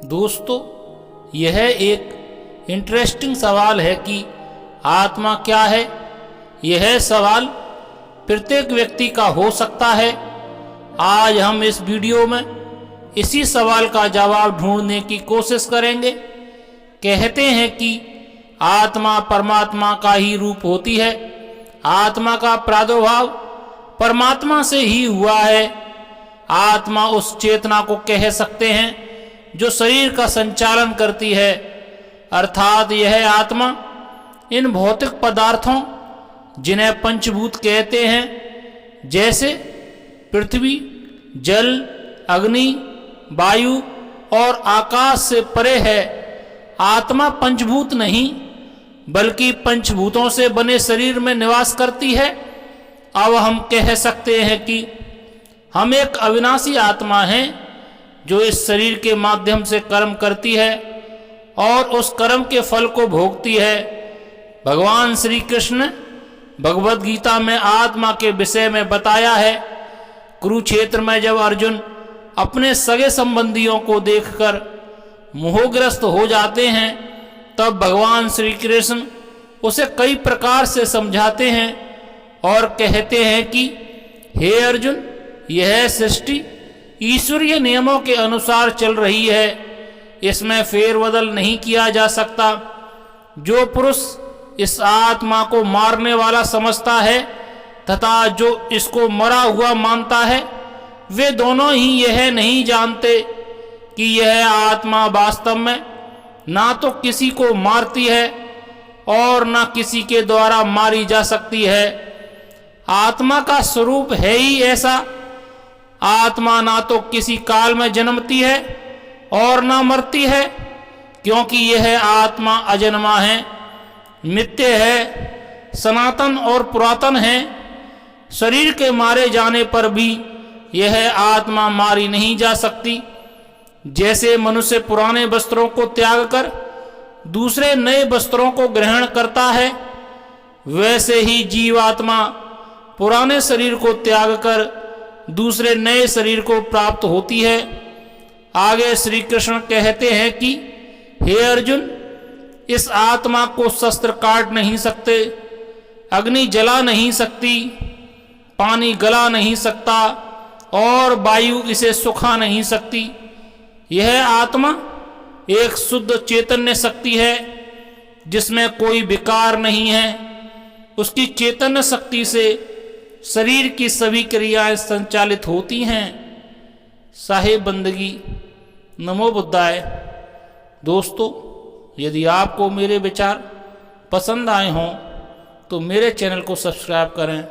दोस्तों, यह एक इंटरेस्टिंग सवाल है कि आत्मा क्या है। यह सवाल प्रत्येक व्यक्ति का हो सकता है। आज हम इस वीडियो में इसी सवाल का जवाब ढूंढने की कोशिश करेंगे। कहते हैं कि आत्मा परमात्मा का ही रूप होती है। आत्मा का प्रादुर्भाव परमात्मा से ही हुआ है। आत्मा उस चेतना को कह सकते हैं जो शरीर का संचालन करती है, अर्थात यह आत्मा इन भौतिक पदार्थों जिन्हें पंचभूत कहते हैं, जैसे पृथ्वी, जल, अग्नि, वायु और आकाश से परे है। आत्मा पंचभूत नहीं बल्कि पंचभूतों से बने शरीर में निवास करती है। अब हम कह सकते हैं कि हम एक अविनाशी आत्मा हैं जो इस शरीर के माध्यम से कर्म करती है और उस कर्म के फल को भोगती है। भगवान श्री कृष्ण ने भगवद गीता में आत्मा के विषय में बताया है। कुरुक्षेत्र में जब अर्जुन अपने सगे संबंधियों को देखकर मोहग्रस्त हो जाते हैं, तब भगवान श्री कृष्ण उसे कई प्रकार से समझाते हैं और कहते हैं कि हे अर्जुन, यह सृष्टि ईश्वरीय नियमों के अनुसार चल रही है, इसमें फेरबदल नहीं किया जा सकता। जो पुरुष इस आत्मा को मारने वाला समझता है तथा जो इसको मरा हुआ मानता है, वे दोनों ही यह नहीं जानते कि यह आत्मा वास्तव में ना तो किसी को मारती है और ना किसी के द्वारा मारी जा सकती है। आत्मा का स्वरूप है ही ऐसा। आत्मा ना तो किसी काल में जन्मती है और ना मरती है, क्योंकि यह आत्मा अजन्मा है, नित्य है, सनातन और पुरातन है। शरीर के मारे जाने पर भी यह आत्मा मारी नहीं जा सकती। जैसे मनुष्य पुराने वस्त्रों को त्याग कर दूसरे नए वस्त्रों को ग्रहण करता है, वैसे ही जीवात्मा पुराने शरीर को त्याग कर दूसरे नए शरीर को प्राप्त होती है। आगे श्री कृष्ण कहते हैं कि हे अर्जुन, इस आत्मा को शस्त्र काट नहीं सकते, अग्नि जला नहीं सकती, पानी गला नहीं सकता और वायु इसे सुखा नहीं सकती। यह आत्मा एक शुद्ध चैतन्य शक्ति है जिसमें कोई विकार नहीं है। उसकी चैतन्य शक्ति से शरीर की सभी क्रियाएं संचालित होती हैं। साहिब बंदगी। नमो बुद्धाय। दोस्तों, यदि आपको मेरे विचार पसंद आए हों तो मेरे चैनल को सब्सक्राइब करें